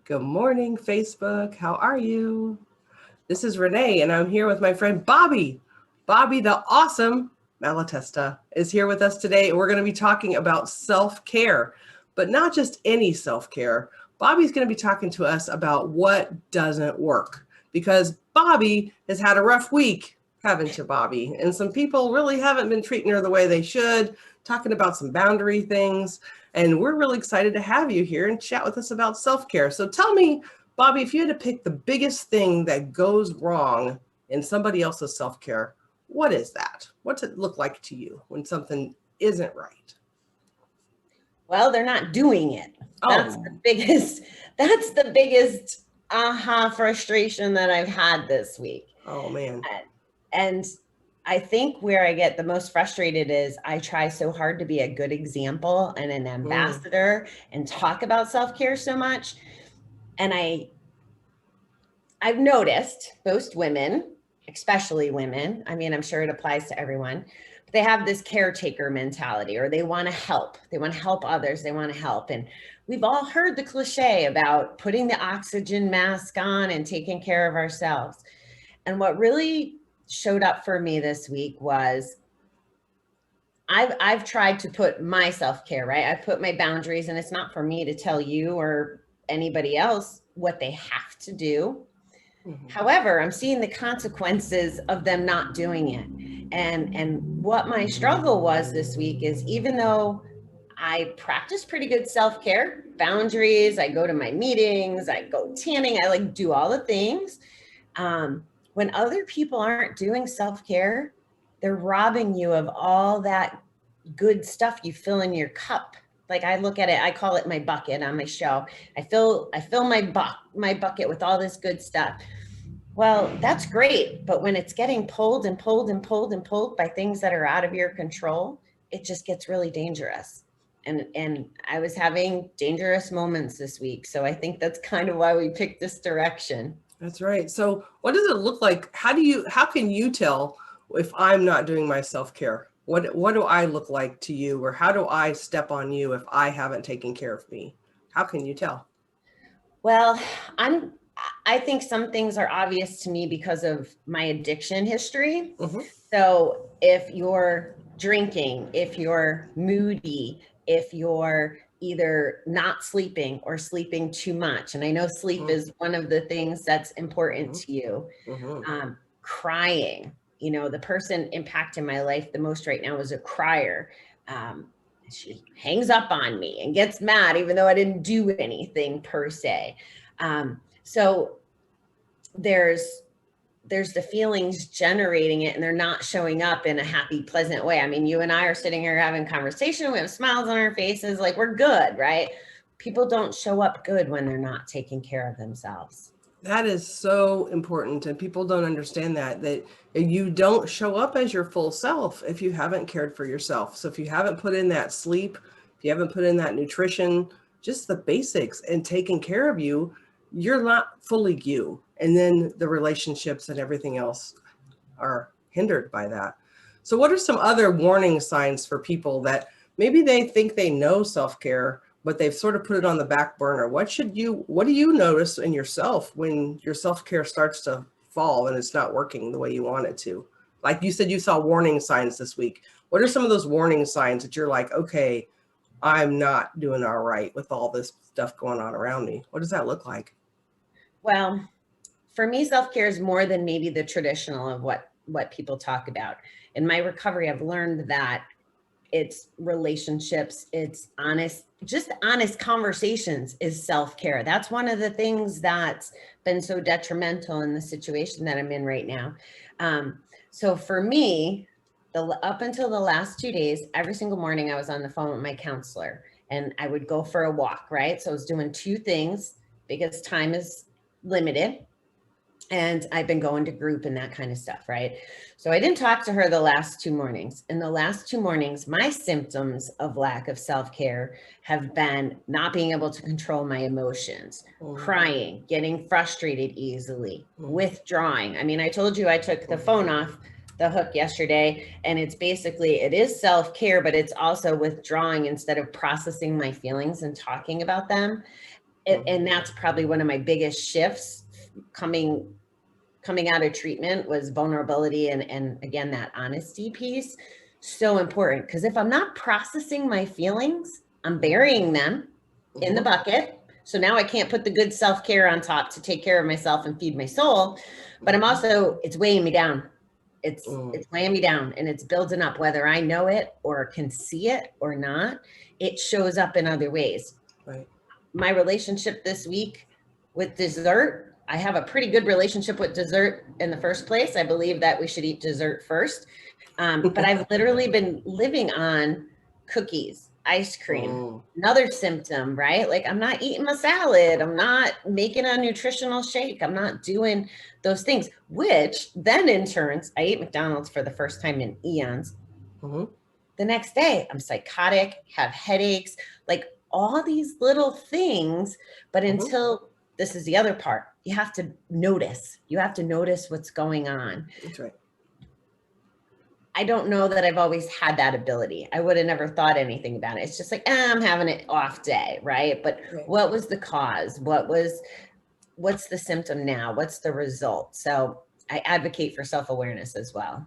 Good morning, Facebook. How are you? This is Renee, and I'm here with my friend Bobbie. Bobbie the Awesome Maletesta is here with us today, and we're going to be talking about self-care, but not just any self-care. Bobbie's going to be talking to us about what doesn't work, because Bobbie has had a rough week, haven't you, Bobbie? And some people really haven't been treating her the way they should, talking about some boundary things. And we're really excited to have you here and chat with us about self-care. So tell me, Bobbie, if you had to pick the biggest thing that goes wrong in somebody else's self-care, what is that? What's it look like to you when something isn't right? Well, they're not doing it. That's the biggest frustration that I've had this week. Oh man. And I think where I get the most frustrated is I try so hard to be a good example and an ambassador and talk about self-care so much. And I've noticed most women, especially women, I mean, I'm sure it applies to everyone, but they have this caretaker mentality, or they want to help. They want to help others. They want to help. And we've all heard the cliche about putting the oxygen mask on and taking care of ourselves. And what really showed up for me this week was I've tried to put my self-care, right? I've put my boundaries, and it's not for me to tell you or anybody else what they have to do. However, I'm seeing the consequences of them not doing it. And what my struggle was this week is, even though I practice pretty good self-care, boundaries, I go to my meetings, I go tanning, I do all the things. When other people aren't doing self-care, they're robbing you of all that good stuff you fill in your cup. I look at it, I call it my bucket on my show. I fill my bucket with all this good stuff. Well, that's great. But when it's getting pulled and pulled and pulled and pulled by things that are out of your control, it just gets really dangerous. And I was having dangerous moments this week. So I think that's kind of why we picked this direction. That's right. So what does it look like? How can you tell if I'm not doing my self-care? What do I look like to you, or how do I step on you if I haven't taken care of me? How can you tell? Well, I think some things are obvious to me because of my addiction history. So if you're drinking, if you're moody, if you're either not sleeping or sleeping too much, and I know sleep is one of the things that's important to you, crying, the person impacting my life the most right now is a crier. She hangs up on me and gets mad even though I didn't do anything per se. So there's the feelings generating it, and they're not showing up in a happy, pleasant way. I mean, you and I are sitting here having conversation. We have smiles on our faces, we're good, right? People don't show up good when they're not taking care of themselves. That is so important, and people don't understand that you don't show up as your full self if you haven't cared for yourself. So if you haven't put in that sleep, if you haven't put in that nutrition, just the basics and taking care of you, you're not fully you. And then the relationships and everything else are hindered by that. So what are some other warning signs for people that maybe they think they know self-care, but they've sort of put it on the back burner? What do you notice in yourself when your self-care starts to fall and it's not working the way you want it to? Like you said, you saw warning signs this week. What are some of those warning signs that you're like, okay, I'm not doing all right with all this stuff going on around me? What does that look like? Well, for me, self-care is more than maybe the traditional of what people talk about. In my recovery, I've learned that it's relationships, it's honest conversations is self-care. That's one of the things that's been so detrimental in the situation that I'm in right now. So for me, up until the last 2 days, every single morning I was on the phone with my counselor, and I would go for a walk, right? So I was doing two things because time is limited. And I've been going to group and that kind of stuff, right? So I didn't talk to her the last 2 mornings. In the last 2 mornings, my symptoms of lack of self-care have been not being able to control my emotions, crying, getting frustrated easily, withdrawing. I mean, I told you I took the phone off the hook yesterday, and it's basically, it is self-care, but it's also withdrawing instead of processing my feelings and talking about them. And that's probably one of my biggest shifts coming out of treatment, was vulnerability and again, that honesty piece. So important, because if I'm not processing my feelings, I'm burying them in the bucket. So now I can't put the good self-care on top to take care of myself and feed my soul, but I'm also, it's weighing me down. It's weighing me down, and it's building up, whether I know it or can see it or not. It shows up in other ways. Right. My relationship this week with dessert, I have a pretty good relationship with dessert in the first place. I believe that we should eat dessert first. But I've literally been living on cookies, ice cream, another symptom, right? Like, I'm not eating my salad. I'm not making a nutritional shake. I'm not doing those things, which then in turns, I ate McDonald's for the first time in eons. The next day, I'm psychotic, have headaches, like all these little things. But until, this is the other part, you have to notice. You have to notice what's going on. That's right. I don't know that I've always had that ability. I would have never thought anything about it. It's just like, I'm having an off day, right? But what was the cause? What's the symptom now? What's the result? So I advocate for self-awareness as well.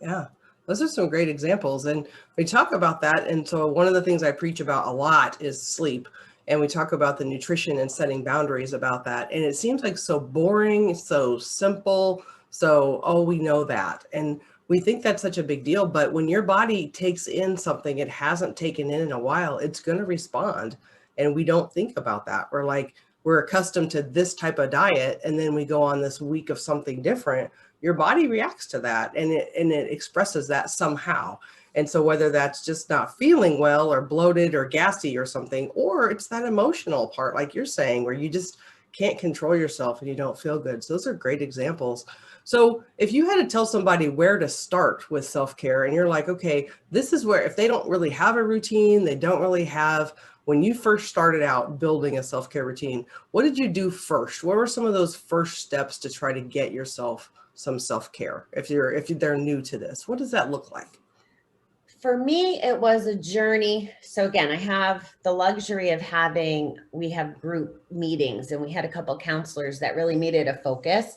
Yeah, those are some great examples. And we talk about that. And so one of the things I preach about a lot is sleep. And we talk about the nutrition and setting boundaries about that. And it seems like so boring, so simple. So, oh, we know that. And we think that's such a big deal. But when your body takes in something it hasn't taken in a while, it's going to respond. And we don't think about that. We're accustomed to this type of diet. And then we go on this week of something different. Your body reacts to that, and it expresses that somehow. And so whether that's just not feeling well or bloated or gassy or something, or it's that emotional part, like you're saying, where you just can't control yourself and you don't feel good. So those are great examples. So if you had to tell somebody where to start with self-care, and you're like, okay, this is where, if they don't really have a routine, they don't really have, when you first started out building a self-care routine, what did you do first? What were some of those first steps to try to get yourself some self-care? If they're new to this, what does that look like? For me, it was a journey. So again, I have the luxury of we have group meetings, and we had a couple counselors that really made it a focus.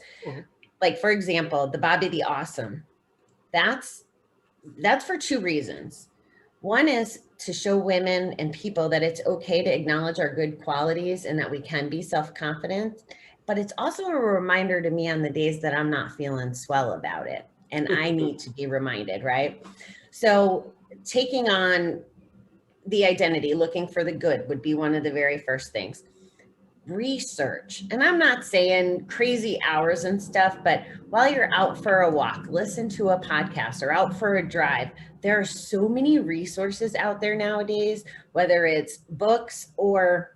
Like, for example, the Bobbie the Awesome. That's for two reasons. One is to show women and people that it's okay to acknowledge our good qualities and that we can be self-confident. But it's also a reminder to me on the days that I'm not feeling swell about it. And I need to be reminded, right? So taking on the identity, looking for the good would be one of the very first things. Research. And I'm not saying crazy hours and stuff, but while you're out for a walk, listen to a podcast, or out for a drive. There are so many resources out there nowadays, whether it's books or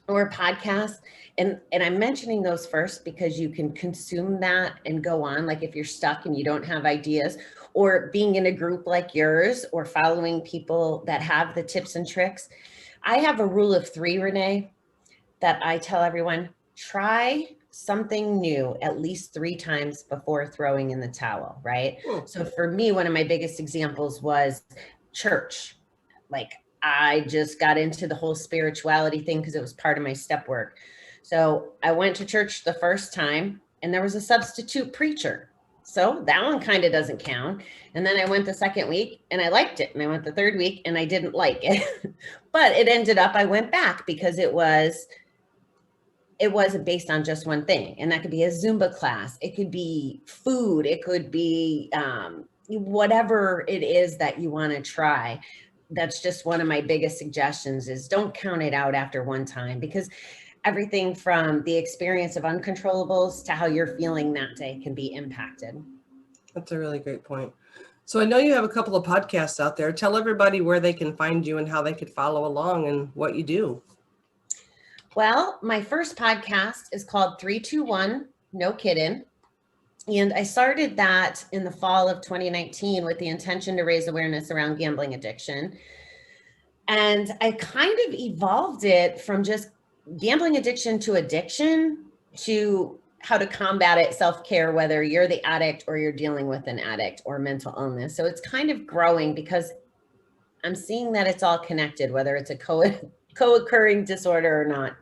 podcasts. And I'm mentioning those first because you can consume that and go on. Like, if you're stuck and you don't have ideas, or being in a group like yours, or following people that have the tips and tricks. I have a rule of 3, Renee, that I tell everyone: try something new at least 3 times before throwing in the towel, right? So for me, one of my biggest examples was church. Like, I just got into the whole spirituality thing because it was part of my step work. So I went to church the first time, and there was a substitute preacher. So that one kind of doesn't count. And then I went the second week and I liked it. And I went the third week and I didn't like it. But it ended up, I went back because it wasn't based on just one thing. And that could be a Zumba class. It could be food. It could be whatever it is that you want to try. That's just one of my biggest suggestions, is don't count it out after one time, because everything from the experience of uncontrollables to how you're feeling that day can be impacted. That's a really great point. So I know you have a couple of podcasts out there. Tell everybody where they can find you and how they could follow along and what you do. Well, my first podcast is called 321 No Kiddin'. And I started that in the fall of 2019 with the intention to raise awareness around gambling addiction. And I kind of evolved it from just gambling addiction to how to combat it, self-care, whether you're the addict or you're dealing with an addict or mental illness. So it's kind of growing because I'm seeing that it's all connected, whether it's a co-occurring disorder or not.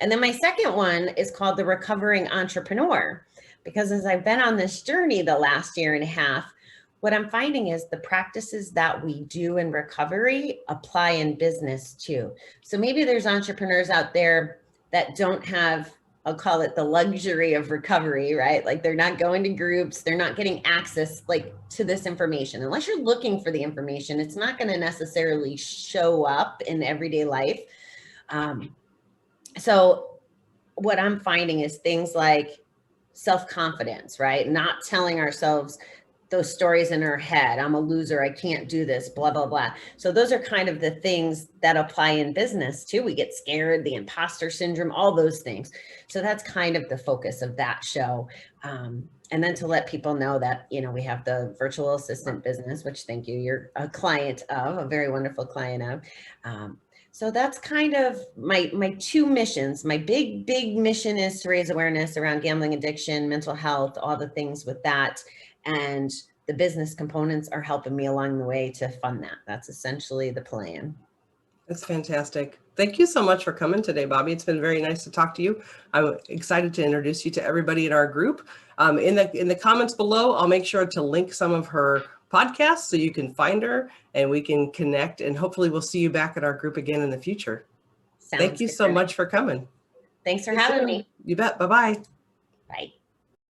And then my second one is called the Recovering Entrepreneur, because as I've been on this journey the last year and a half, what I'm finding is the practices that we do in recovery apply in business too. So maybe there's entrepreneurs out there that don't have, I'll call it the luxury of recovery, right? Like they're not going to groups, they're not getting access like to this information. Unless you're looking for the information, it's not going to necessarily show up in everyday life. So what I'm finding is things like self-confidence, right? Not telling ourselves those stories in our head. I'm a loser. I can't do this, blah, blah, blah. So those are kind of the things that apply in business too. We get scared, the imposter syndrome, all those things. So that's kind of the focus of that show. And then to let people know that, you know, we have the virtual assistant business, which thank you, you're a client of, a very wonderful client of. So that's kind of my two missions. My big mission is to raise awareness around gambling addiction, mental health, all the things with that. And the business components are helping me along the way to fund that. That's essentially the plan. That's fantastic. Thank you so much for coming today, Bobbie. It's been very nice to talk to you. I'm excited to introduce you to everybody in our group. In the comments below, I'll make sure to link some of her podcasts so you can find her and we can connect, and hopefully we'll see you back at our group again in the future. Thank you so much for coming. Thanks for having me. You bet. Bye-bye. Bye.